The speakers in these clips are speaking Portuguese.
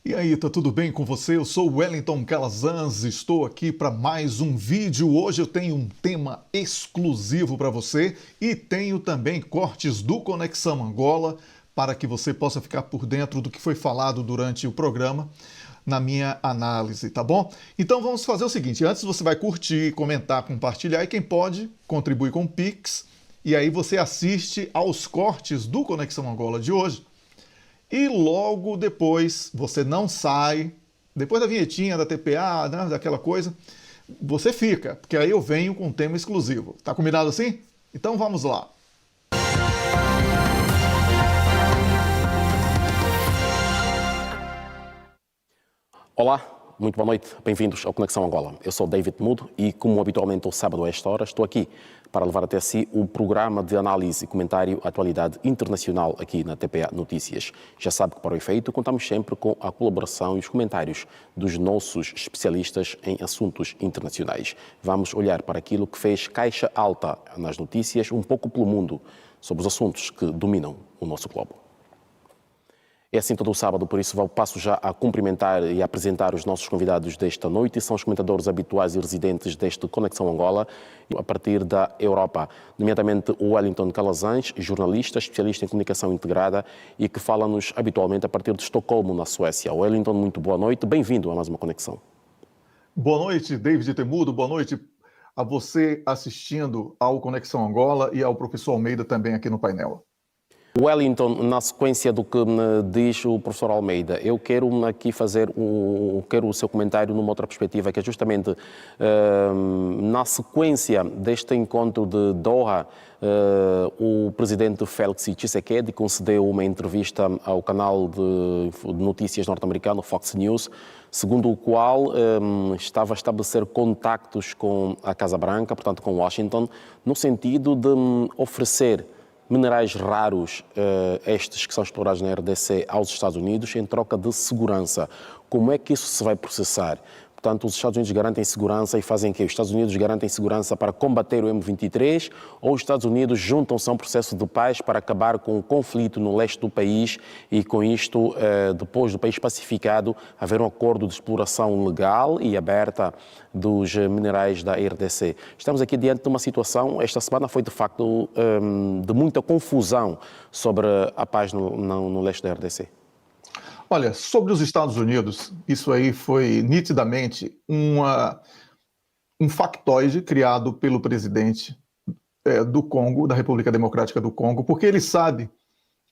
E aí, tá tudo bem com você? Eu sou o Wellington Calazans, estou aqui para mais um vídeo. Hoje eu tenho um tema exclusivo para você e tenho também cortes do Conexão Angola para que você possa ficar por dentro do que foi falado durante o programa na minha análise, tá bom? Então vamos fazer o seguinte, antes você vai curtir, comentar, compartilhar e quem pode contribui com o Pix e aí você assiste aos cortes do Conexão Angola de hoje. E logo depois, você não sai, depois da vinhetinha da TPA, né, daquela coisa, você fica, porque aí eu venho com um tema exclusivo. Tá combinado assim? Então vamos lá. Olá, muito boa noite, bem-vindos ao Conexão Angola. Eu sou David Mudo e, como habitualmente ao sábado a esta hora, estou aqui para levar até si o programa de análise e comentário à atualidade internacional aqui na TPA Notícias. Já sabe que, para o efeito, contamos sempre com a colaboração e os comentários dos nossos especialistas em assuntos internacionais. Vamos olhar para aquilo que fez caixa alta nas notícias, um pouco pelo mundo, sobre os assuntos que dominam o nosso globo. É assim todo o sábado, por isso passo já a cumprimentar e a apresentar os nossos convidados desta noite. São os comentadores habituais e residentes deste Conexão Angola, a partir da Europa, nomeadamente o Wellington Calazans, jornalista, especialista em comunicação integrada e que fala-nos habitualmente a partir de Estocolmo, na Suécia. Wellington, muito boa noite, bem-vindo a mais uma Conexão. Boa noite, David Temudo, boa noite a você assistindo ao Conexão Angola e ao professor Almeida também aqui no painel. Wellington, na sequência do que diz o professor Almeida, eu quero aqui quero o seu comentário numa outra perspectiva, que é justamente na sequência deste encontro de Doha, o presidente Félix Tshisekedi concedeu uma entrevista ao canal de notícias norte-americano Fox News, segundo o qual estava a estabelecer contactos com a Casa Branca, portanto com Washington, no sentido de oferecer minerais raros, estes que são explorados na RDC, aos Estados Unidos, em troca de segurança. Como é que isso se vai processar? Portanto, os Estados Unidos garantem segurança e fazem o quê? Os Estados Unidos garantem segurança para combater o M23 ou os Estados Unidos juntam-se a um processo de paz para acabar com o conflito no leste do país e com isto, depois do país pacificado, haver um acordo de exploração legal e aberta dos minerais da RDC. Estamos aqui diante de uma situação, esta semana foi de facto de muita confusão sobre a paz no leste da RDC. Olha, sobre os Estados Unidos, isso aí foi nitidamente um factoide criado pelo presidente do Congo, da República Democrática do Congo, porque ele sabe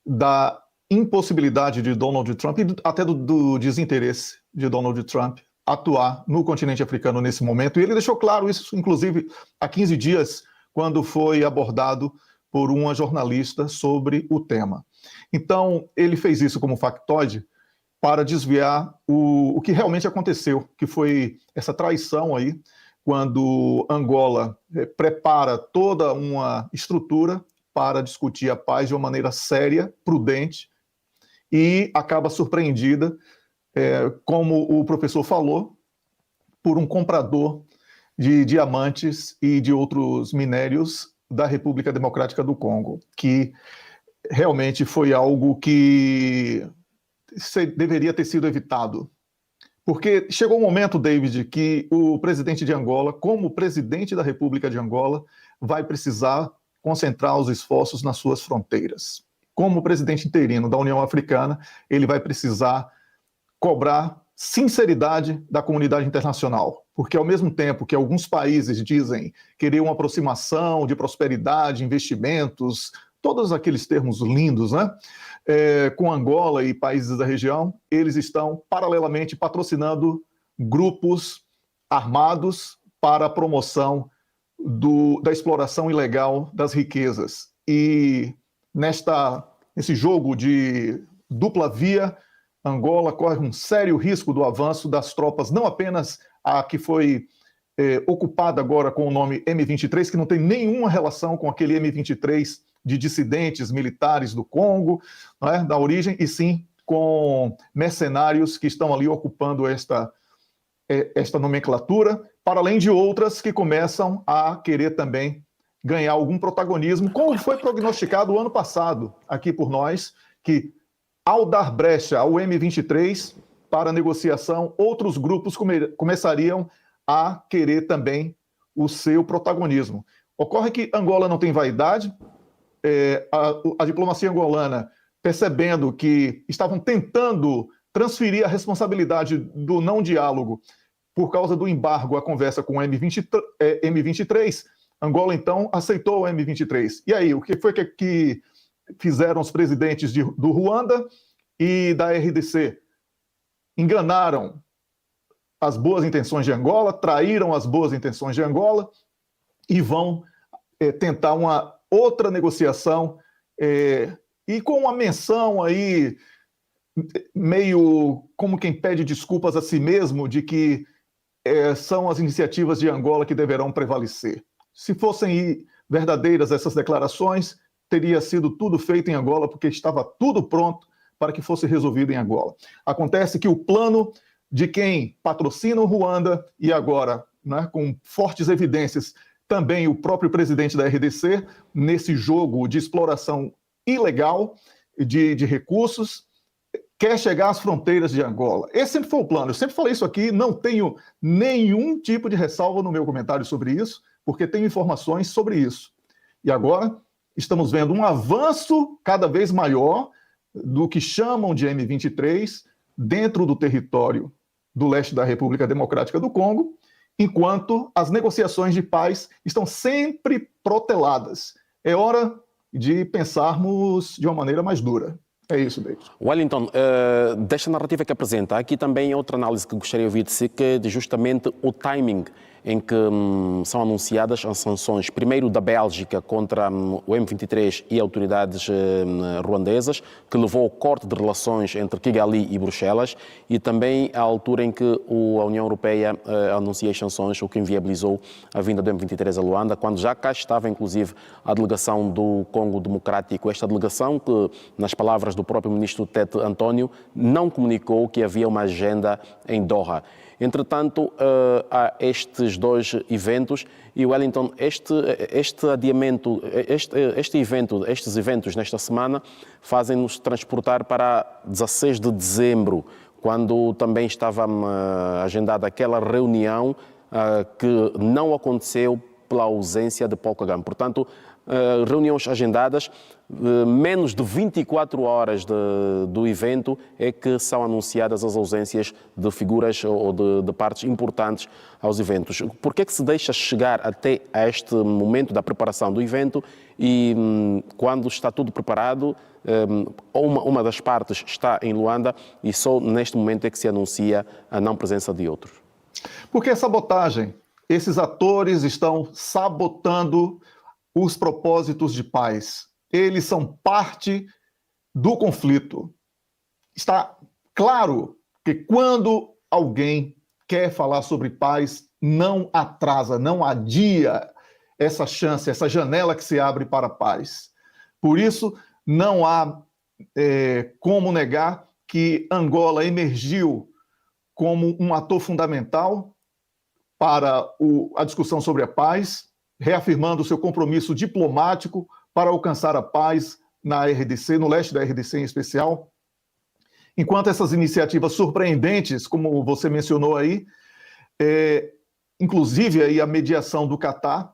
da impossibilidade de Donald Trump e até do desinteresse de Donald Trump atuar no continente africano nesse momento. E ele deixou claro isso, inclusive, há 15 dias, quando foi abordado por uma jornalista sobre o tema. Então, ele fez isso como factoide para desviar o que realmente aconteceu, que foi essa traição aí, quando Angola prepara toda uma estrutura para discutir a paz de uma maneira séria, prudente, e acaba surpreendida, como o professor falou, por um comprador de diamantes e de outros minérios da República Democrática do Congo, que realmente foi algo que deveria ter sido evitado. Porque chegou um momento, David, que o presidente de Angola, como presidente da República de Angola, vai precisar concentrar os esforços nas suas fronteiras. Como presidente interino da União Africana, ele vai precisar cobrar sinceridade da comunidade internacional, porque ao mesmo tempo que alguns países dizem querer uma aproximação de prosperidade, investimentos, todos aqueles termos lindos, né? Com Angola e países da região, eles estão paralelamente patrocinando grupos armados para a promoção da exploração ilegal das riquezas. E nesse jogo de dupla via, Angola corre um sério risco do avanço das tropas, não apenas a que foi ocupada agora com o nome M23, que não tem nenhuma relação com aquele M23 de dissidentes militares do Congo, né, da origem, e sim com mercenários que estão ali ocupando esta nomenclatura, para além de outras que começam a querer também ganhar algum protagonismo, como foi prognosticado o ano passado aqui por nós, que ao dar brecha ao M23, para a negociação, outros grupos começariam a querer também o seu protagonismo. Ocorre que Angola não tem vaidade, a diplomacia angolana, percebendo que estavam tentando transferir a responsabilidade do não diálogo por causa do embargo à conversa com o M23, Angola, então, aceitou o M23. E aí, o que foi que fizeram os presidentes do Ruanda e da RDC? Enganaram as boas intenções de Angola, traíram as boas intenções de Angola e vão tentar uma outra negociação e com uma menção aí meio como quem pede desculpas a si mesmo de que são as iniciativas de Angola que deverão prevalecer. Se fossem verdadeiras essas declarações, teria sido tudo feito em Angola, porque estava tudo pronto para que fosse resolvido em Angola. Acontece que o plano de quem patrocina o Ruanda, e agora, né, com fortes evidências, também o próprio presidente da RDC, nesse jogo de exploração ilegal de recursos, quer chegar às fronteiras de Angola. Esse sempre foi o plano. Eu sempre falei isso aqui, não tenho nenhum tipo de ressalva no meu comentário sobre isso, porque tenho informações sobre isso. E agora estamos vendo um avanço cada vez maior do que chamam de M23 dentro do território do leste da República Democrática do Congo, enquanto as negociações de paz estão sempre proteladas. É hora de pensarmos de uma maneira mais dura. É isso, David. Wellington, desta narrativa que apresenta, há aqui também outra análise que gostaria de ouvir de si, que é justamente o timing em que são anunciadas as sanções, primeiro da Bélgica contra o M23 e autoridades ruandesas, que levou ao corte de relações entre Kigali e Bruxelas, e também a altura em que a União Europeia anuncia as sanções, o que inviabilizou a vinda do M23 a Luanda, quando já cá estava, inclusive, a delegação do Congo Democrático. Esta delegação que, nas palavras do próprio ministro Tete António, não comunicou que havia uma agenda em Doha. Entretanto, há estes dois eventos e, Wellington, este adiamento, estes eventos nesta semana fazem-nos transportar para 16 de dezembro, quando também estava agendada aquela reunião que não aconteceu pela ausência de Paul Kagame. Portanto, reuniões agendadas, menos de 24 horas do evento é que são anunciadas as ausências de figuras ou de partes importantes aos eventos. Por que é que se deixa chegar até a este momento da preparação do evento e quando está tudo preparado, uma das partes está em Luanda e só neste momento é que se anuncia a não presença de outros? Porque é sabotagem. Esses atores estão sabotando os propósitos de paz. Eles são parte do conflito. Está claro que quando alguém quer falar sobre paz, não atrasa, não adia essa chance, essa janela que se abre para a paz. Por isso, não há como negar que Angola emergiu como um ator fundamental para a discussão sobre a paz, reafirmando o seu compromisso diplomático para alcançar a paz na RDC, no leste da RDC em especial. Enquanto essas iniciativas surpreendentes, como você mencionou aí, inclusive aí a mediação do Catar,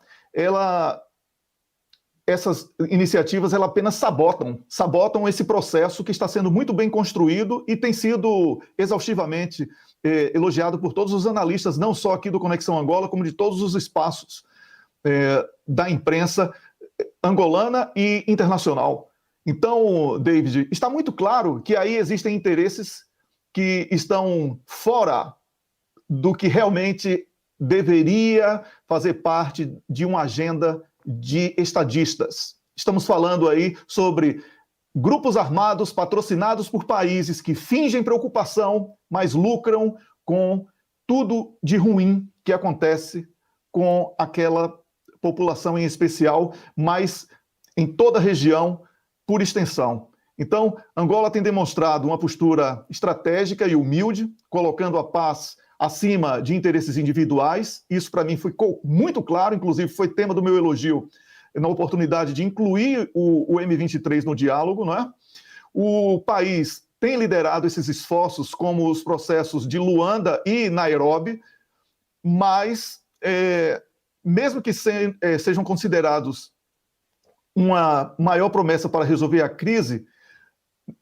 essas iniciativas apenas sabotam esse processo que está sendo muito bem construído e tem sido exaustivamente elogiado por todos os analistas, não só aqui do Conexão Angola, como de todos os espaços da imprensa angolana e internacional. Então, David, está muito claro que aí existem interesses que estão fora do que realmente deveria fazer parte de uma agenda de estadistas. Estamos falando aí sobre grupos armados patrocinados por países que fingem preocupação, mas lucram com tudo de ruim que acontece com aquela população em especial, mas em toda a região, por extensão. Então, Angola tem demonstrado uma postura estratégica e humilde, colocando a paz acima de interesses individuais. Isso, para mim, ficou muito claro, inclusive foi tema do meu elogio na oportunidade de incluir o M23 no diálogo, não é? O país tem liderado esses esforços, como os processos de Luanda e Nairobi, mas, mesmo que sejam considerados uma maior promessa para resolver a crise,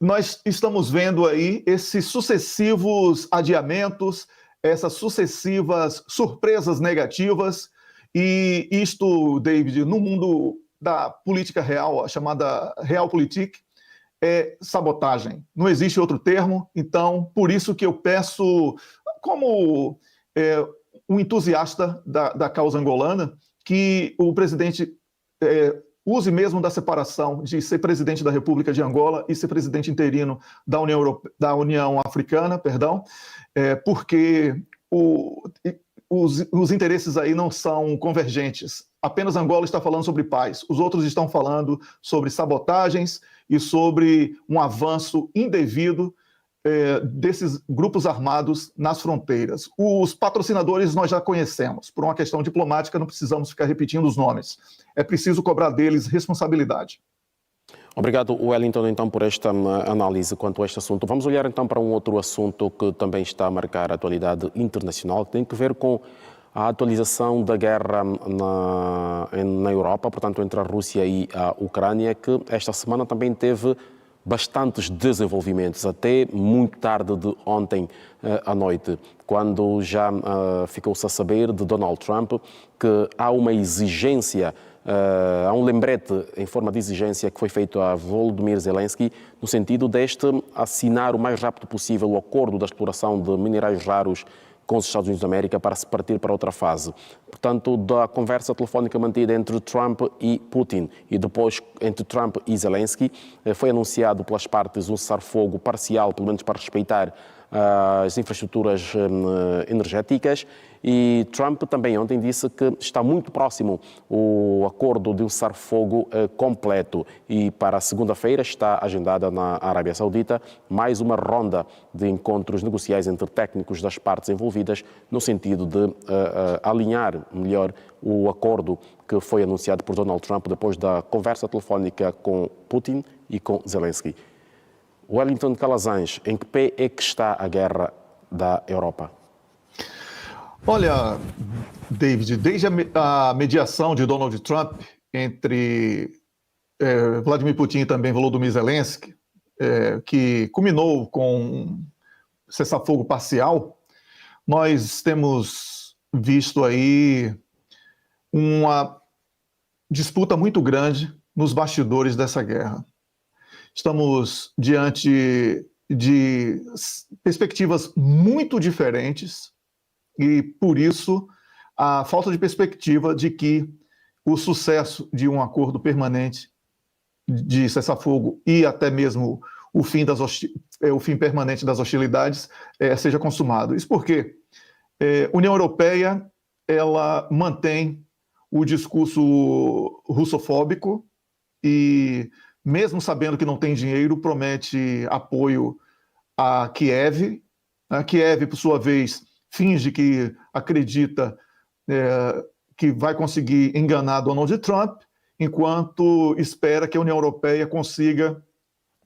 nós estamos vendo aí esses sucessivos adiamentos, essas sucessivas surpresas negativas, e isto, David, no mundo da política real, a chamada realpolitik, é sabotagem. Não existe outro termo, então, por isso que eu peço, como um entusiasta da causa angolana, que o presidente use mesmo da separação de ser presidente da República de Angola e ser presidente interino da União Africana, porque os interesses aí não são convergentes. Apenas Angola está falando sobre paz, os outros estão falando sobre sabotagens e sobre um avanço indevido desses grupos armados nas fronteiras. Os patrocinadores nós já conhecemos. Por uma questão diplomática, não precisamos ficar repetindo os nomes. É preciso cobrar deles responsabilidade. Obrigado, Wellington, então, por esta análise quanto a este assunto. Vamos olhar, então, para um outro assunto que também está a marcar a atualidade internacional, que tem que ver com a atualização da guerra na Europa, portanto, entre a Rússia e a Ucrânia, que esta semana também teve bastantes desenvolvimentos, até muito tarde de ontem à noite, quando já ficou-se a saber de Donald Trump que há uma exigência, há um lembrete em forma de exigência que foi feito a Volodymyr Zelensky, no sentido deste assinar o mais rápido possível o acordo da exploração de minerais raros com os Estados Unidos da América para se partir para outra fase. Portanto, da conversa telefónica mantida entre Trump e Putin e depois entre Trump e Zelensky, foi anunciado pelas partes um cessar-fogo parcial, pelo menos para respeitar as infraestruturas energéticas, e Trump também ontem disse que está muito próximo o acordo de um cessar-fogo completo, e para segunda-feira está agendada na Arábia Saudita mais uma ronda de encontros negociais entre técnicos das partes envolvidas no sentido de alinhar melhor o acordo que foi anunciado por Donald Trump depois da conversa telefónica com Putin e com Zelensky. Wellington Calazans, em que pé é que está a guerra da Europa? Olha, David, desde a mediação de Donald Trump entre Vladimir Putin e também Volodymyr Zelensky, que culminou com um cessar-fogo parcial, nós temos visto aí uma disputa muito grande nos bastidores dessa guerra. Estamos diante de perspectivas muito diferentes e, por isso, a falta de perspectiva de que o sucesso de um acordo permanente de cessar-fogo e até mesmo o fim permanente das hostilidades seja consumado. Isso porque a União Europeia ela mantém o discurso russofóbico e, mesmo sabendo que não tem dinheiro, promete apoio a Kiev. A Kiev, por sua vez, finge que acredita que vai conseguir enganar Donald Trump, enquanto espera que a União Europeia consiga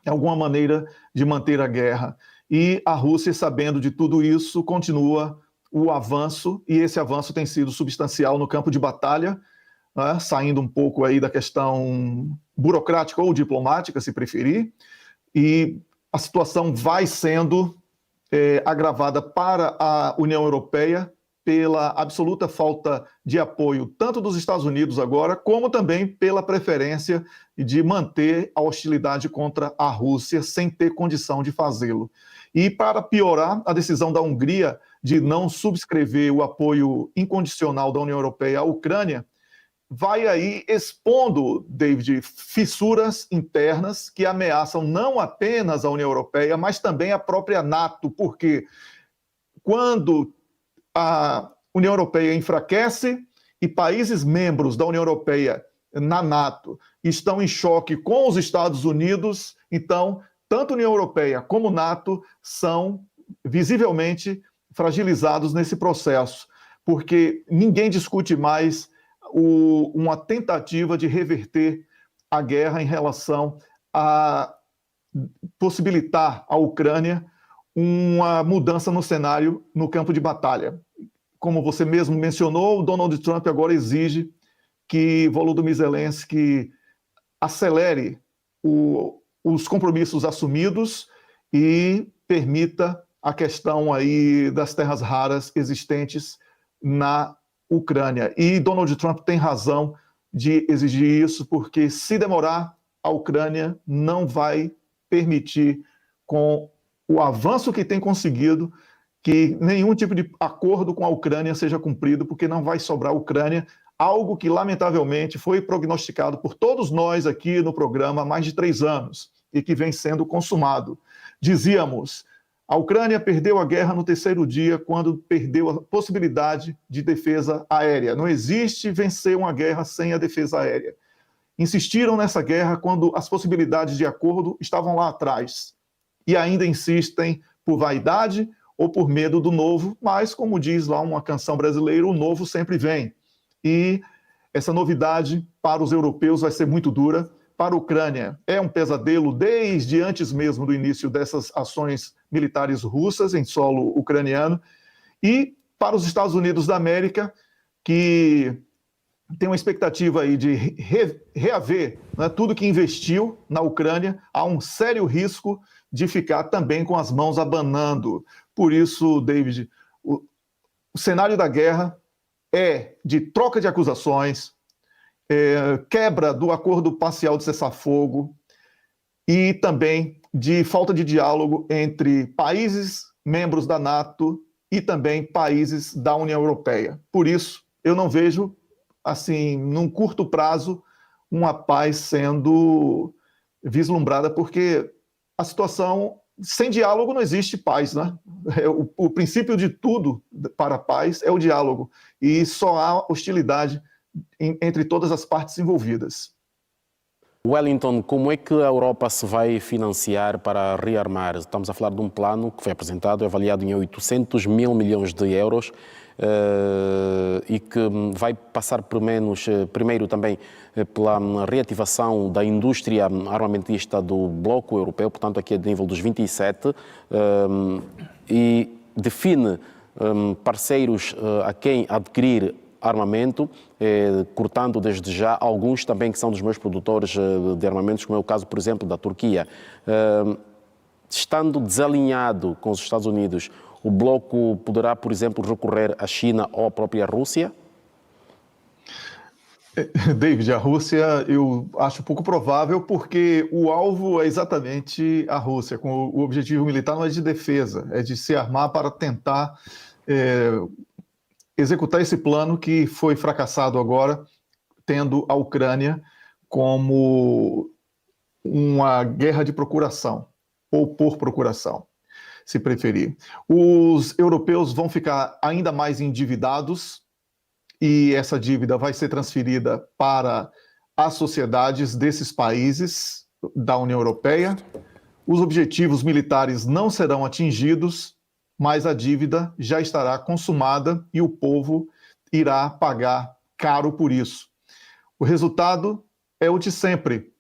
alguma maneira de manter a guerra. E a Rússia, sabendo de tudo isso, continua o avanço, e esse avanço tem sido substancial no campo de batalha, né, saindo um pouco aí da questão burocrática ou diplomática, se preferir, e a situação vai sendo agravada para a União Europeia pela absoluta falta de apoio, tanto dos Estados Unidos agora, como também pela preferência de manter a hostilidade contra a Rússia sem ter condição de fazê-lo. E, para piorar, a decisão da Hungria de não subscrever o apoio incondicional da União Europeia à Ucrânia vai aí expondo, David, fissuras internas que ameaçam não apenas a União Europeia, mas também a própria NATO, porque quando a União Europeia enfraquece e países membros da União Europeia na NATO estão em choque com os Estados Unidos, então, tanto a União Europeia como a NATO são visivelmente fragilizados nesse processo, porque ninguém discute mais uma tentativa de reverter a guerra em relação a possibilitar à Ucrânia uma mudança no cenário no campo de batalha. Como você mesmo mencionou, o Donald Trump agora exige que Volodymyr Zelensky acelere os compromissos assumidos e permita a questão aí das terras raras existentes na Ucrânia. E Donald Trump tem razão de exigir isso, porque se demorar, a Ucrânia não vai permitir, com o avanço que tem conseguido, que nenhum tipo de acordo com a Ucrânia seja cumprido, porque não vai sobrar a Ucrânia, algo que, lamentavelmente, foi prognosticado por todos nós aqui no programa há mais de 3 anos e que vem sendo consumado. Dizíamos, a Ucrânia perdeu a guerra no 3º dia, quando perdeu a possibilidade de defesa aérea. Não existe vencer uma guerra sem a defesa aérea. Insistiram nessa guerra quando as possibilidades de acordo estavam lá atrás. E ainda insistem por vaidade ou por medo do novo, mas, como diz lá uma canção brasileira, o novo sempre vem. E essa novidade para os europeus vai ser muito dura. Para a Ucrânia é um pesadelo desde antes mesmo do início dessas ações militares russas em solo ucraniano. E para os Estados Unidos da América, que tem uma expectativa aí de reaver, né, tudo que investiu na Ucrânia, há um sério risco de ficar também com as mãos abanando. Por isso, David, o cenário da guerra é de troca de acusações, quebra do acordo parcial de cessar-fogo e também de falta de diálogo entre países membros da NATO e também países da União Europeia. Por isso, eu não vejo, assim, num curto prazo, uma paz sendo vislumbrada, porque a situação, sem diálogo não existe paz, né? O princípio de tudo para a paz é o diálogo, e só há hostilidade entre todas as partes envolvidas. Wellington, como é que a Europa se vai financiar para rearmar? Estamos a falar de um plano que foi apresentado, avaliado em 800 mil milhões de euros, e que vai passar primeiro também pela reativação da indústria armamentista do bloco europeu, portanto aqui é de nível dos 27, e define parceiros a quem adquirir armamento, cortando desde já alguns também que são dos meus produtores de armamentos, como é o caso, por exemplo, da Turquia. Estando desalinhado com os Estados Unidos, o bloco poderá, por exemplo, recorrer à China ou à própria Rússia? David, a Rússia eu acho pouco provável, porque o alvo é exatamente a Rússia, com o objetivo militar não é de defesa, é de se armar para tentar executar esse plano que foi fracassado agora, tendo a Ucrânia como uma guerra de procuração, ou por procuração, se preferir. Os europeus vão ficar ainda mais endividados, e essa dívida vai ser transferida para as sociedades desses países da União Europeia. Os objetivos militares não serão atingidos, mas a dívida já estará consumada e o povo irá pagar caro por isso. O resultado é o de sempre.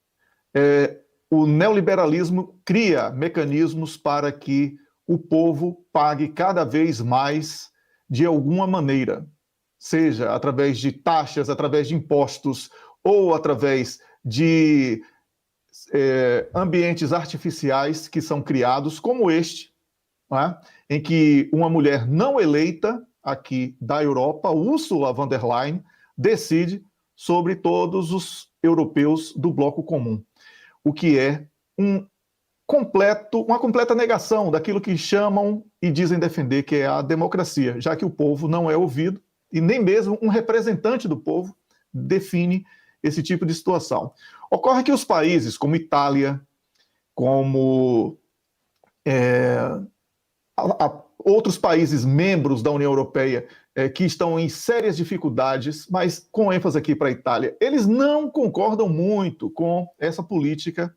O neoliberalismo cria mecanismos para que o povo pague cada vez mais de alguma maneira, seja através de taxas, através de impostos ou através de ambientes artificiais que são criados, como este, né, em que uma mulher não eleita aqui da Europa, Ursula von der Leyen, decide sobre todos os europeus do bloco comum, o que é uma completa negação daquilo que chamam e dizem defender, que é a democracia, já que o povo não é ouvido e nem mesmo um representante do povo define esse tipo de situação. Ocorre que os países como Itália, como outros países membros da União Europeia que estão em sérias dificuldades, mas com ênfase aqui para a Itália, eles não concordam muito com essa política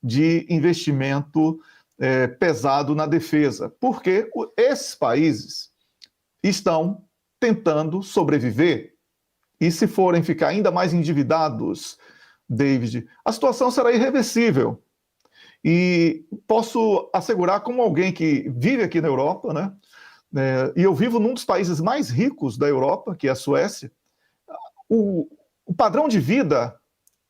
de investimento pesado na defesa, porque esses países estão tentando sobreviver, e se forem ficar ainda mais endividados, David, a situação será irreversível. E posso assegurar, como alguém que vive aqui na Europa, né? E eu vivo num dos países mais ricos da Europa, que é a Suécia, o padrão de vida,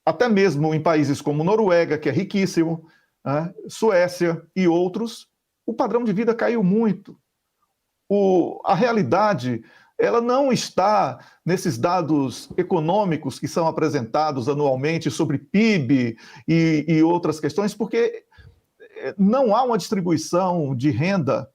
até mesmo em países como Noruega, que é riquíssimo, né? Suécia e outros, o padrão de vida caiu muito. A realidade, ela não está nesses dados econômicos que são apresentados anualmente sobre PIB e outras questões, porque não há uma distribuição de renda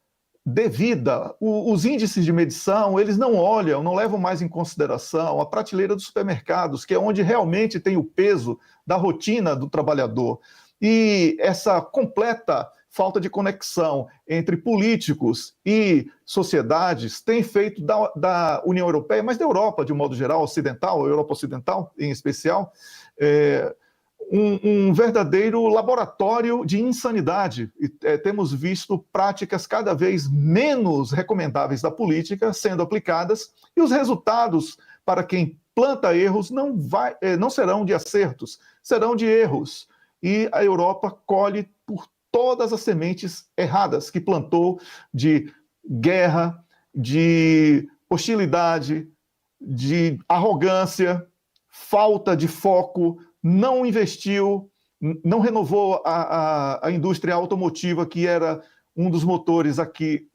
devida. Os índices de medição, eles não olham, não levam mais em consideração a prateleira dos supermercados, que é onde realmente tem o peso da rotina do trabalhador. E essa completa falta de conexão entre políticos e sociedades tem feito da União Europeia, mas da Europa, de um modo geral, ocidental, a Europa Ocidental em especial, um verdadeiro laboratório de insanidade. E, temos visto práticas cada vez menos recomendáveis da política sendo aplicadas, e os resultados, para quem planta erros, não serão de acertos, serão de erros. E a Europa colhe por todas as sementes erradas que plantou de guerra, de hostilidade, de arrogância, falta de foco, não investiu, não renovou a indústria automotiva, que era um dos motores aqui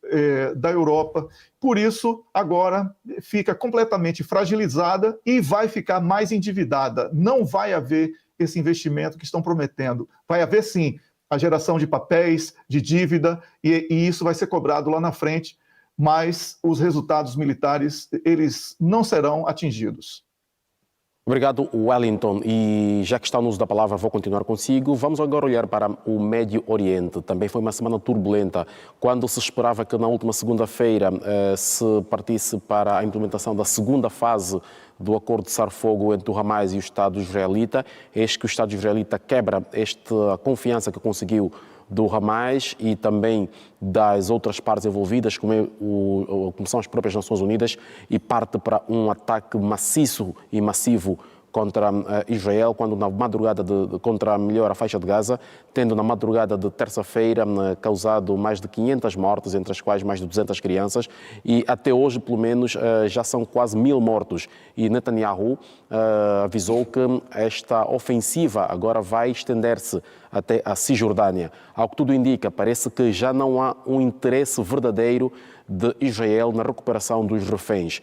da Europa. Por isso, agora fica completamente fragilizada e vai ficar mais endividada. Não vai haver esse investimento que estão prometendo. Vai haver, sim, a geração de papéis, de dívida, e isso vai ser cobrado lá na frente, mas os resultados militares, eles não serão atingidos. Obrigado, Wellington. E já que está no uso da palavra, vou continuar consigo. Vamos agora olhar para o Médio Oriente. Também foi uma semana turbulenta, quando se esperava que na última segunda-feira se partisse para a implementação da segunda fase do acordo de cessar-fogo entre o Hamas e o Estado israelita. Eis que o Estado israelita quebra esta confiança que conseguiu do Hamas e também das outras partes envolvidas, como são as próprias Nações Unidas, e parte para um ataque maciço e massivo contra Israel, quando na madrugada contra a faixa de Gaza, tendo na madrugada de terça-feira causado mais de 500 mortes, entre as quais mais de 200 crianças, e até hoje, pelo menos, já são quase 1000 mortos. E Netanyahu avisou que esta ofensiva agora vai estender-se até a Cisjordânia. Ao que tudo indica, parece que já não há um interesse verdadeiro de Israel na recuperação dos reféns.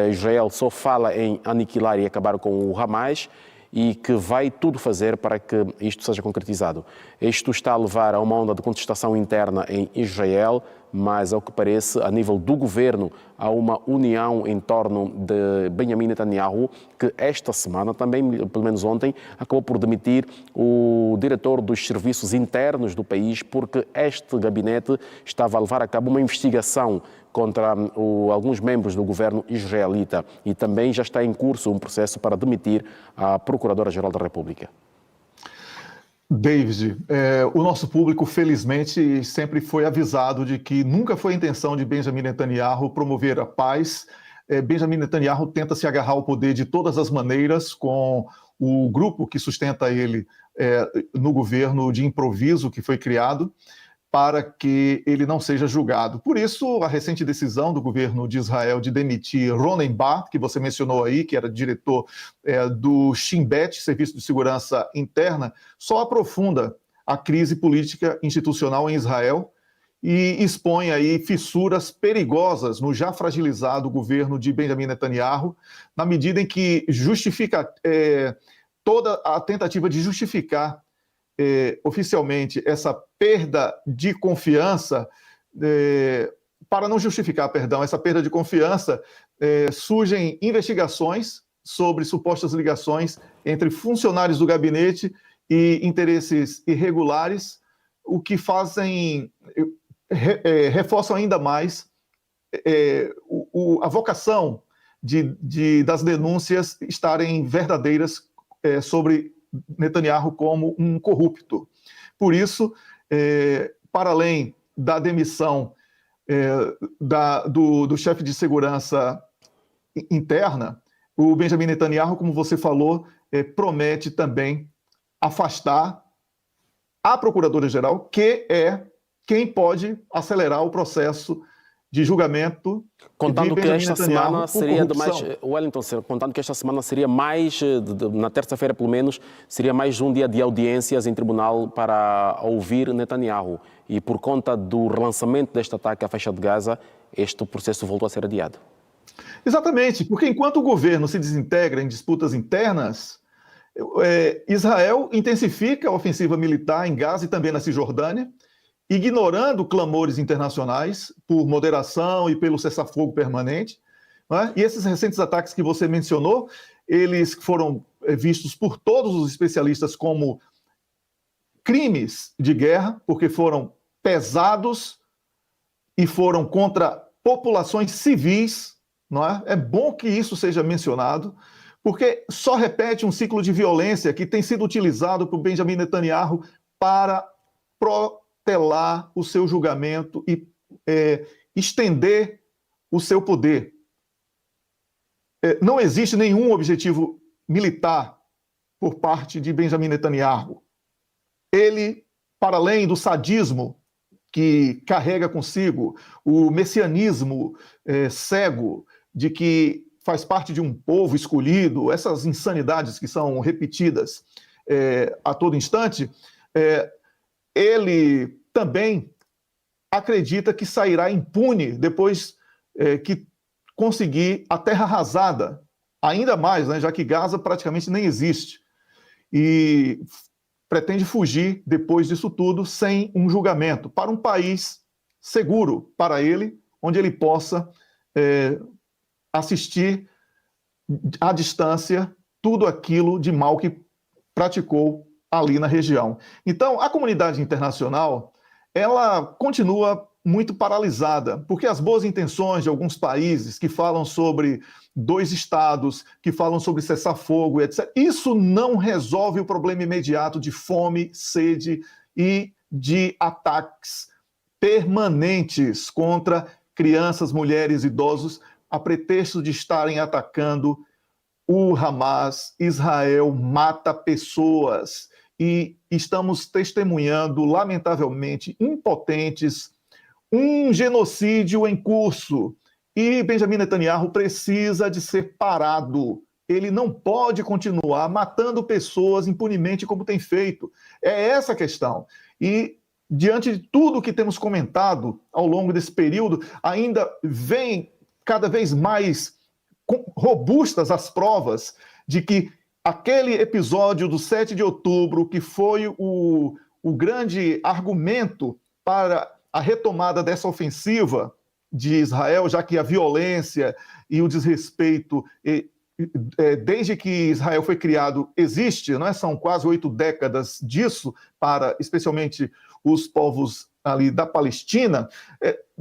Israel só fala em aniquilar e acabar com o Hamas e que vai tudo fazer para que isto seja concretizado. Isto está a levar a uma onda de contestação interna em Israel, mas, ao que parece, a nível do governo, há uma união em torno de Benjamin Netanyahu, que esta semana, também, pelo menos ontem, acabou por demitir o diretor dos serviços internos do país, porque este gabinete estava a levar a cabo uma investigação contra alguns membros do governo israelita, e também já está em curso um processo para demitir a Procuradora-Geral da República. David, o nosso público, felizmente, sempre foi avisado de que nunca foi a intenção de Benjamin Netanyahu promover a paz. Benjamin Netanyahu tenta se agarrar ao poder de todas as maneiras, com o grupo que sustenta ele no governo de improviso que foi criado, para que ele não seja julgado. Por isso, a recente decisão do governo de Israel de demitir Ronen Bar, que você mencionou aí, que era diretor do Shin Bet, Serviço de Segurança Interna, só aprofunda a crise política institucional em Israel e expõe aí fissuras perigosas no já fragilizado governo de Benjamin Netanyahu, na medida em que justifica toda a tentativa de justificar oficialmente essa perda de confiança, para não justificar, perdão, essa perda de confiança, surgem investigações sobre supostas ligações entre funcionários do gabinete e interesses irregulares, o que reforçam ainda mais a vocação das denúncias estarem verdadeiras sobre Netanyahu como um corrupto. Por isso, para além da demissão do chefe de segurança interna, o Benjamin Netanyahu, como você falou, promete também afastar à Procuradora-Geral, que é quem pode acelerar o processo de julgamento Contando de que Benjamin esta Netanyahu semana por seria de mais, corrupção. Wellington, contando que esta semana seria mais, na terça-feira pelo menos, seria mais um dia de audiências em tribunal para ouvir Netanyahu. E por conta do relançamento deste ataque à faixa de Gaza, este processo voltou a ser adiado. Exatamente, porque enquanto o governo se desintegra em disputas internas, Israel intensifica a ofensiva militar em Gaza e também na Cisjordânia, ignorando clamores internacionais por moderação e pelo cessar-fogo permanente. Né? E esses recentes ataques que você mencionou, eles foram vistos por todos os especialistas como crimes de guerra, porque foram pesados e foram contra populações civis. Não é? É bom que isso seja mencionado, porque só repete um ciclo de violência que tem sido utilizado por Benjamin Netanyahu para protelar o seu julgamento e estender o seu poder. Não existe nenhum objetivo militar por parte de Benjamin Netanyahu. Ele, para além do sadismo que carrega consigo, o messianismo cego de que faz parte de um povo escolhido, essas insanidades que são repetidas a todo instante, ele também acredita que sairá impune depois que conseguir a terra arrasada, ainda mais, né, já que Gaza praticamente nem existe. E pretende fugir depois disso tudo sem um julgamento para um país seguro para ele, onde ele possa assistir à distância tudo aquilo de mal que praticou ali na região. Então, a comunidade internacional, ela continua muito paralisada, porque as boas intenções de alguns países que falam sobre 2 estados, que falam sobre cessar-fogo, etc., isso não resolve o problema imediato de fome, sede e de ataques permanentes contra crianças, mulheres, idosos, a pretexto de estarem atacando o Hamas. Israel mata pessoas e estamos testemunhando, lamentavelmente, impotentes, um genocídio em curso. E Benjamin Netanyahu precisa de ser parado. Ele não pode continuar matando pessoas impunemente como tem feito. É essa a questão. E diante de tudo que temos comentado ao longo desse período, ainda vem cada vez mais robustas as provas de que aquele episódio do 7 de outubro, que foi o grande argumento para a retomada dessa ofensiva de Israel, já que a violência e o desrespeito, desde que Israel foi criado, existe, não é? São quase 8 décadas disso, para especialmente os povos ali da Palestina.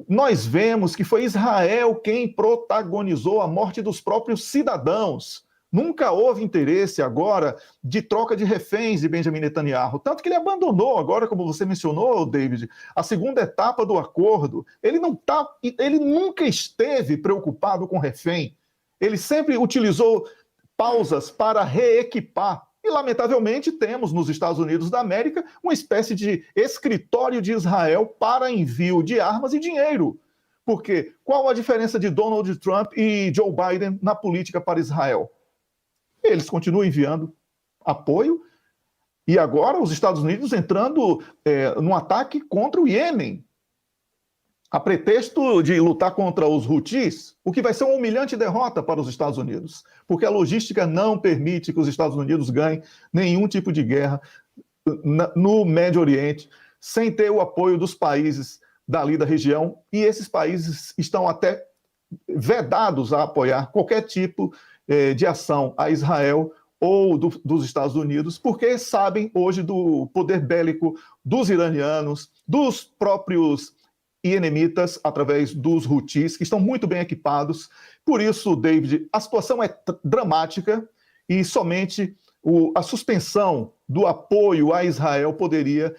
Nós vemos que foi Israel quem protagonizou a morte dos próprios cidadãos. Nunca houve interesse agora de troca de reféns de Benjamin Netanyahu, tanto que ele abandonou agora, como você mencionou, David, a segunda etapa do acordo. Ele nunca esteve preocupado com refém. Ele sempre utilizou pausas para reequipar. E, lamentavelmente, temos nos Estados Unidos da América uma espécie de escritório de Israel para envio de armas e dinheiro. Porque qual a diferença de Donald Trump e Joe Biden na política para Israel? Eles continuam enviando apoio e agora os Estados Unidos entrando num ataque contra o Iêmen, a pretexto de lutar contra os Houthis, o que vai ser uma humilhante derrota para os Estados Unidos, porque a logística não permite que os Estados Unidos ganhem nenhum tipo de guerra no Médio Oriente, sem ter o apoio dos países dali da região, e esses países estão até vedados a apoiar qualquer tipo de ação a Israel ou dos Estados Unidos, porque sabem hoje do poder bélico dos iranianos, dos próprios iemenitas, através dos Houthis, que estão muito bem equipados. Por isso, David, a situação é dramática e somente a suspensão do apoio a Israel poderia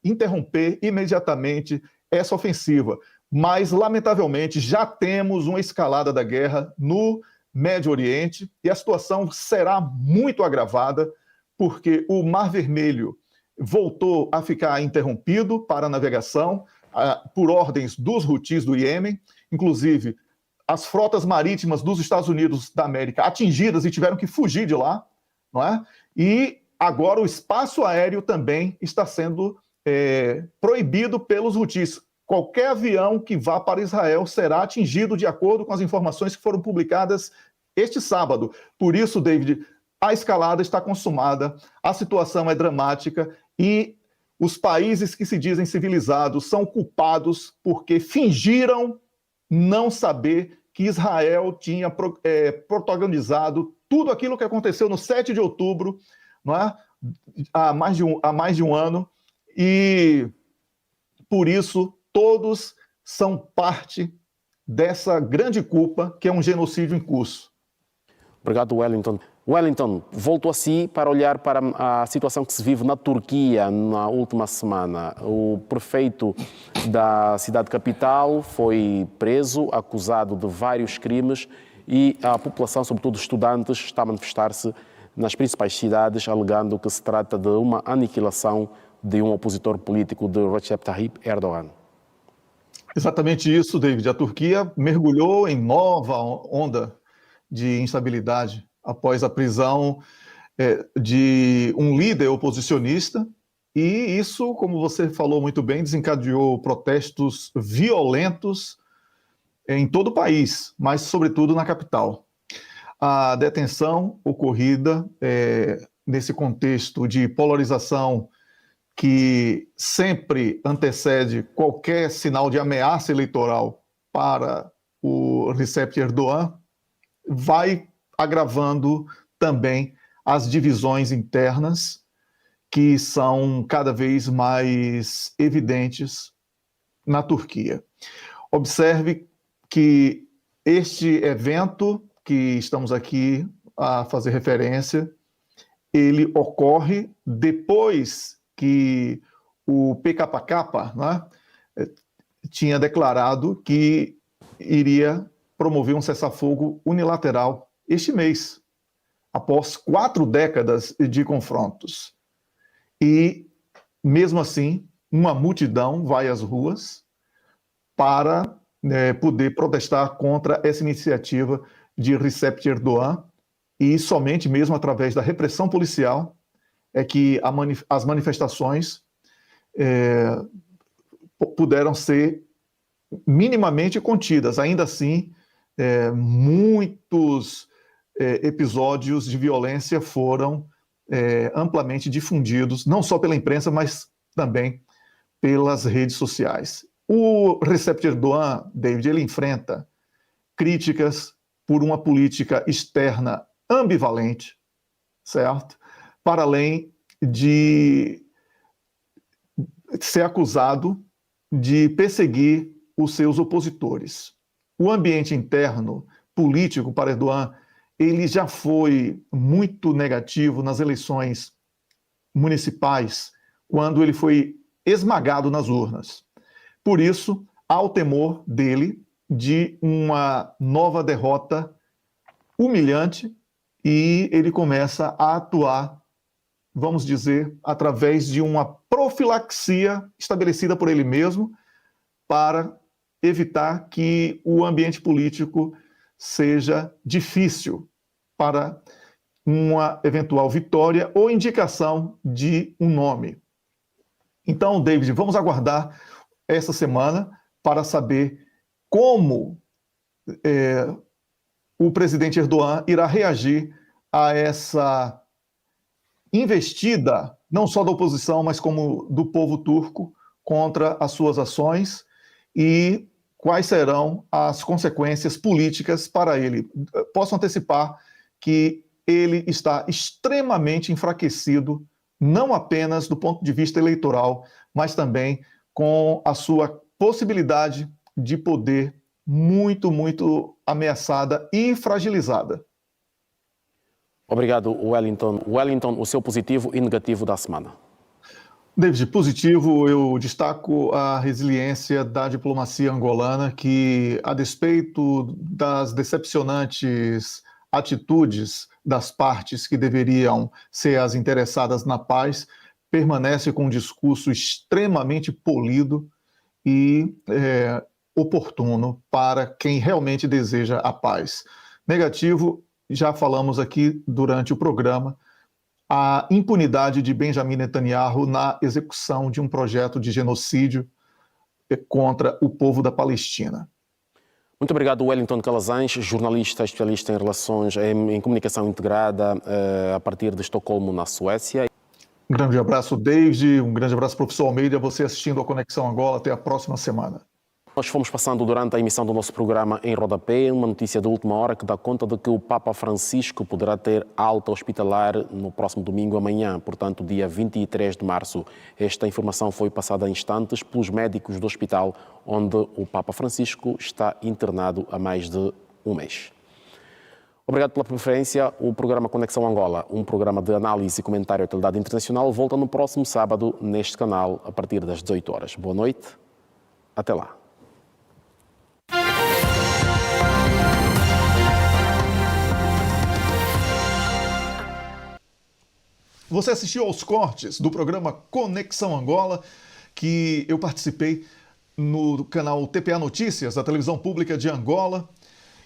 interromper imediatamente essa ofensiva. Mas, lamentavelmente, já temos uma escalada da guerra no Médio Oriente e a situação será muito agravada porque o Mar Vermelho voltou a ficar interrompido para a navegação por ordens dos Houthis do Iêmen, inclusive as frotas marítimas dos Estados Unidos da América atingidas e tiveram que fugir de lá, não é? E agora o espaço aéreo também está sendo proibido pelos Houthis. Qualquer avião que vá para Israel será atingido de acordo com as informações que foram publicadas este sábado. Por isso, David, a escalada está consumada, a situação é dramática e os países que se dizem civilizados são culpados porque fingiram não saber que Israel tinha protagonizado tudo aquilo que aconteceu no 7 de outubro, não é? há mais de um ano, e por isso todos são parte dessa grande culpa que é um genocídio em curso. Obrigado, Wellington. Wellington, volto a si para olhar para a situação que se vive na Turquia na última semana. O prefeito da cidade capital foi preso, acusado de vários crimes e a população, sobretudo estudantes, está a manifestar-se nas principais cidades, alegando que se trata de uma aniquilação de um opositor político de Recep Tayyip Erdogan. Exatamente isso, David. A Turquia mergulhou em nova onda de instabilidade após a prisão de um líder oposicionista, e isso, como você falou muito bem, desencadeou protestos violentos em todo o país, mas sobretudo na capital. A detenção ocorrida nesse contexto de polarização que sempre antecede qualquer sinal de ameaça eleitoral para o Recep Erdogan, vai agravando também as divisões internas, que são cada vez mais evidentes na Turquia. Observe que este evento que estamos aqui a fazer referência, ele ocorre depois que o PKK, né, tinha declarado que iria promover um cessar-fogo unilateral este mês, após 4 décadas de confrontos. E, mesmo assim, uma multidão vai às ruas para poder protestar contra essa iniciativa de Recep Erdogan, e somente mesmo através da repressão policial é que as manifestações puderam ser minimamente contidas. Ainda assim, muitos episódios de violência foram amplamente difundidos, não só pela imprensa, mas também pelas redes sociais. O Recep Erdogan, David, ele enfrenta críticas por uma política externa ambivalente, certo? Para além de ser acusado de perseguir os seus opositores. O ambiente interno político para Erdogan, ele já foi muito negativo nas eleições municipais, quando ele foi esmagado nas urnas. Por isso, há o temor dele de uma nova derrota humilhante, e ele começa a atuar, vamos dizer, através de uma profilaxia estabelecida por ele mesmo para evitar que o ambiente político seja difícil para uma eventual vitória ou indicação de um nome. Então, David, vamos aguardar essa semana para saber como o presidente Erdogan irá reagir a essa investida, não só da oposição, mas como do povo turco, contra as suas ações, e quais serão as consequências políticas para ele. Posso antecipar que ele está extremamente enfraquecido, não apenas do ponto de vista eleitoral, mas também com a sua possibilidade de poder muito, muito ameaçada e fragilizada. Obrigado, Wellington. Wellington, o seu positivo e negativo da semana. David, positivo, eu destaco a resiliência da diplomacia angolana, que, a despeito das decepcionantes atitudes das partes que deveriam ser as interessadas na paz, permanece com um discurso extremamente polido e oportuno para quem realmente deseja a paz. Negativo, já falamos aqui durante o programa, a impunidade de Benjamin Netanyahu na execução de um projeto de genocídio contra o povo da Palestina. Muito obrigado, Wellington Calazans, jornalista especialista em relações em comunicação integrada a partir de Estocolmo, na Suécia. Um grande abraço, David, um grande abraço, professor Almeida, você assistindo a Conexão Angola. Até a próxima semana. Nós fomos passando durante a emissão do nosso programa em rodapé uma notícia de última hora que dá conta de que o Papa Francisco poderá ter alta hospitalar no próximo domingo amanhã, portanto, dia 23 de março. Esta informação foi passada em instantes pelos médicos do hospital onde o Papa Francisco está internado há mais de um mês. Obrigado pela preferência. O programa Conexão Angola, um programa de análise e comentário à atualidade internacional, volta no próximo sábado neste canal a partir das 18 horas. Boa noite. Até lá. Você assistiu aos cortes do programa Conexão Angola, que eu participei no canal TPA Notícias, da televisão pública de Angola,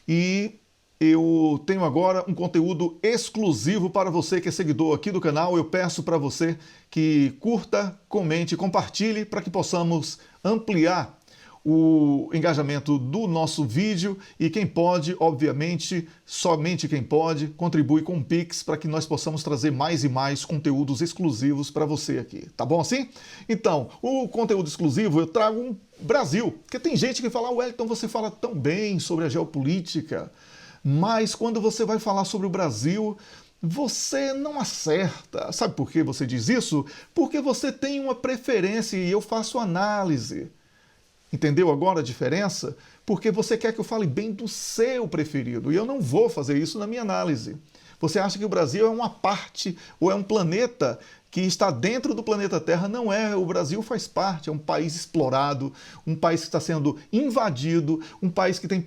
e eu tenho agora um conteúdo exclusivo para você que é seguidor aqui do canal. Eu peço para você que curta, comente, compartilhe para que possamos ampliar o engajamento do nosso vídeo, e quem pode, obviamente, somente quem pode, contribui com o Pix para que nós possamos trazer mais e mais conteúdos exclusivos para você aqui. Tá bom assim? Então, o conteúdo exclusivo eu trago um Brasil, porque tem gente que fala: Wellington, você fala tão bem sobre a geopolítica, mas quando você vai falar sobre o Brasil, você não acerta. Sabe por que você diz isso? Porque você tem uma preferência e eu faço análise. Entendeu agora a diferença? Porque você quer que eu fale bem do seu preferido, e eu não vou fazer isso na minha análise. Você acha que o Brasil é uma parte ou é um planeta que está dentro do planeta Terra? Não é. O Brasil faz parte, é um país explorado, um país que está sendo invadido, um país que tem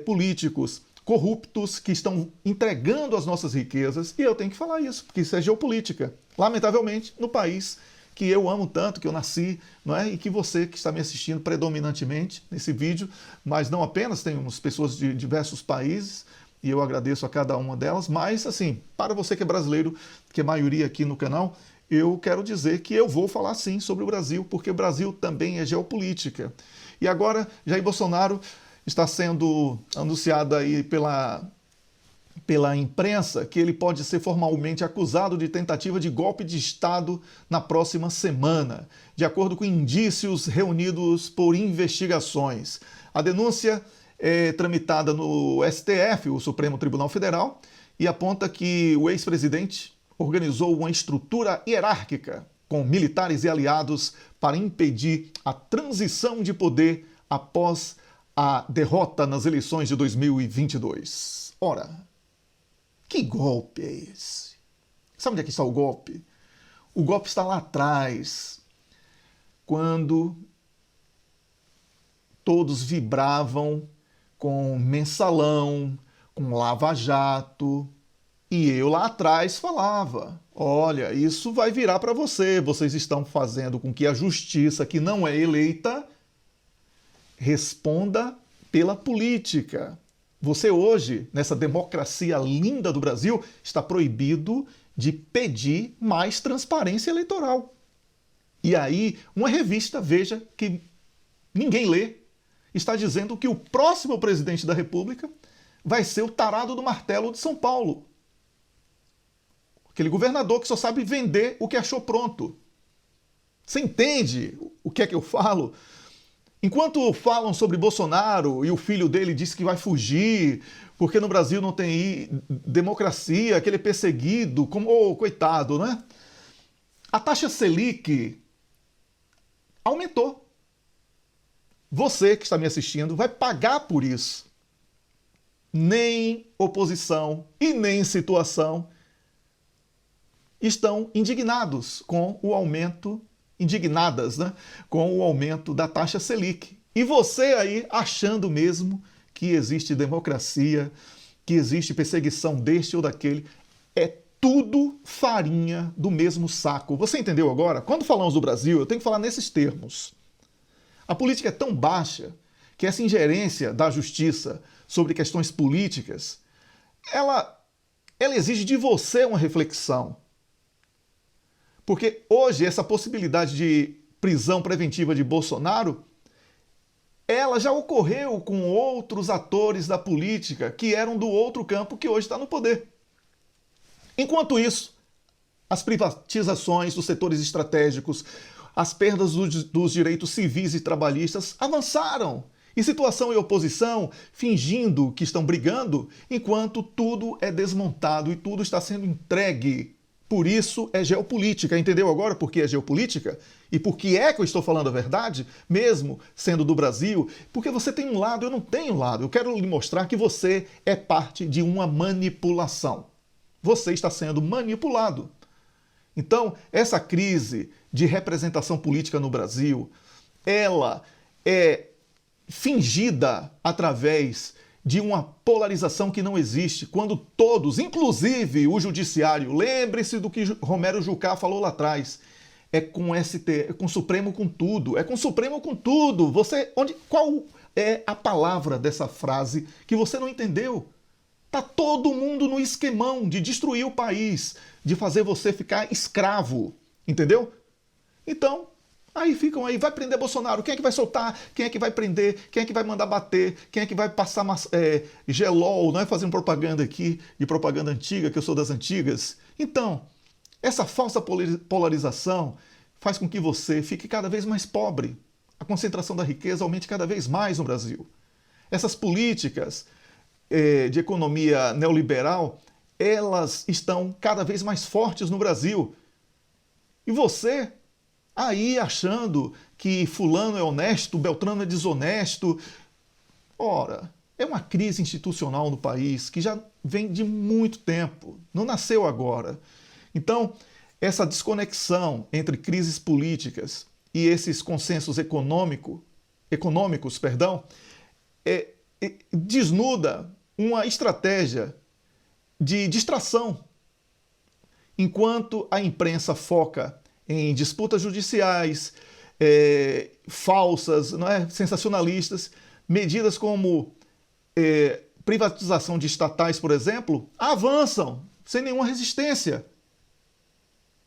políticos corruptos que estão entregando as nossas riquezas, e eu tenho que falar isso, porque isso é geopolítica. Lamentavelmente, no país que eu amo tanto, que eu nasci, não é? E que você que está me assistindo predominantemente nesse vídeo, mas não apenas, temos pessoas de diversos países, e eu agradeço a cada uma delas, mas assim, para você que é brasileiro, que é maioria aqui no canal, eu quero dizer que eu vou falar sim sobre o Brasil, porque o Brasil também é geopolítica. E agora, Jair Bolsonaro está sendo anunciado aí pela imprensa que ele pode ser formalmente acusado de tentativa de golpe de Estado na próxima semana, de acordo com indícios reunidos por investigações. A denúncia é tramitada no STF, o Supremo Tribunal Federal, e aponta que o ex-presidente organizou uma estrutura hierárquica com militares e aliados para impedir a transição de poder após a derrota nas eleições de 2022. Ora, que golpe é esse? Sabe onde é que está o golpe? O golpe está lá atrás, quando todos vibravam com Mensalão, com Lava Jato, e eu lá atrás falava: olha, isso vai virar para vocês estão fazendo com que a justiça, que não é eleita, responda pela política. Você hoje, nessa democracia linda do Brasil, está proibido de pedir mais transparência eleitoral. E aí, uma revista, Veja, que ninguém lê, está dizendo que o próximo presidente da República vai ser o tarado do martelo de São Paulo. Aquele governador que só sabe vender o que achou pronto. Você entende o que é que eu falo? Enquanto falam sobre Bolsonaro e o filho dele disse que vai fugir porque no Brasil não tem democracia, que ele é perseguido, como coitado, né? A taxa Selic aumentou. Você que está me assistindo vai pagar por isso. Nem oposição e nem situação estão indignados com o aumento indignadas, né, com o aumento da taxa Selic. E você aí achando mesmo que existe democracia, que existe perseguição deste ou daquele, é tudo farinha do mesmo saco. Você entendeu agora? Quando falamos do Brasil, eu tenho que falar nesses termos. A política é tão baixa que essa ingerência da justiça sobre questões políticas, ela exige de você uma reflexão. Porque hoje essa possibilidade de prisão preventiva de Bolsonaro, ela já ocorreu com outros atores da política que eram do outro campo que hoje está no poder. Enquanto isso, as privatizações dos setores estratégicos, as perdas dos direitos civis e trabalhistas avançaram. E situação e oposição fingindo que estão brigando, enquanto tudo é desmontado e tudo está sendo entregue. Por isso é geopolítica. Entendeu agora por que é geopolítica? E por que é que eu estou falando a verdade, mesmo sendo do Brasil? Porque você tem um lado, eu não tenho um lado. Eu quero lhe mostrar que você é parte de uma manipulação. Você está sendo manipulado. Então, essa crise de representação política no Brasil, ela é fingida através de uma polarização que não existe, quando todos, inclusive o judiciário, lembre-se do que Romero Jucá falou lá atrás, é com ST, é com o Supremo com tudo, é com o Supremo com tudo. Qual é a palavra dessa frase que você não entendeu? Tá todo mundo no esquemão de destruir o país, de fazer você ficar escravo, entendeu? Então, aí ficam aí, vai prender Bolsonaro, quem é que vai soltar, quem é que vai prender, quem é que vai mandar bater, quem é que vai passar gelol, não é fazendo propaganda aqui, de propaganda antiga, que eu sou das antigas. Então, essa falsa polarização faz com que você fique cada vez mais pobre. A concentração da riqueza aumente cada vez mais no Brasil. Essas políticas de economia neoliberal, elas estão cada vez mais fortes no Brasil. E você, aí achando que fulano é honesto, Beltrano é desonesto. Ora, é uma crise institucional no país que já vem de muito tempo, não nasceu agora. Então, essa desconexão entre crises políticas e esses consensos econômicos, desnuda uma estratégia de distração. Enquanto a imprensa foca em disputas judiciais, falsas, não é? Sensacionalistas, medidas como privatização de estatais, por exemplo, avançam sem nenhuma resistência.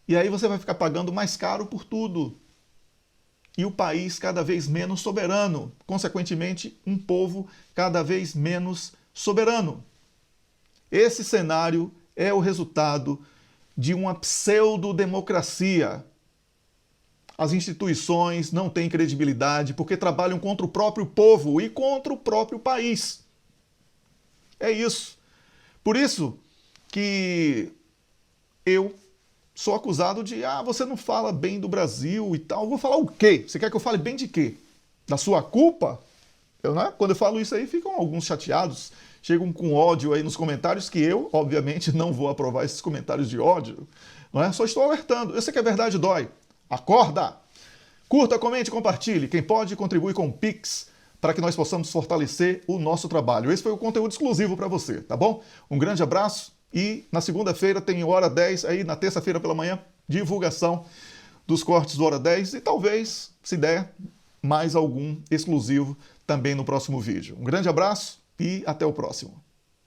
E aí você vai ficar pagando mais caro por tudo. E o país cada vez menos soberano. Consequentemente, um povo cada vez menos soberano. Esse cenário é o resultado de uma pseudo-democracia. As instituições não têm credibilidade porque trabalham contra o próprio povo e contra o próprio país. É isso. Por isso que eu sou acusado de, você não fala bem do Brasil e tal. Eu vou falar o quê? Você quer que eu fale bem de quê? Da sua culpa? Quando eu falo isso aí, ficam alguns chateados, chegam com ódio aí nos comentários, que eu, obviamente, não vou aprovar esses comentários de ódio. Não é? Só estou alertando. Eu sei que a verdade dói. Acorda! Curta, comente, compartilhe. Quem pode, contribui com o Pix para que nós possamos fortalecer o nosso trabalho. Esse foi o conteúdo exclusivo para você, tá bom? Um grande abraço e na segunda-feira tem Hora 10, aí na terça-feira pela manhã, divulgação dos cortes do Hora 10 e talvez, se der, mais algum exclusivo também no próximo vídeo. Um grande abraço e até o próximo.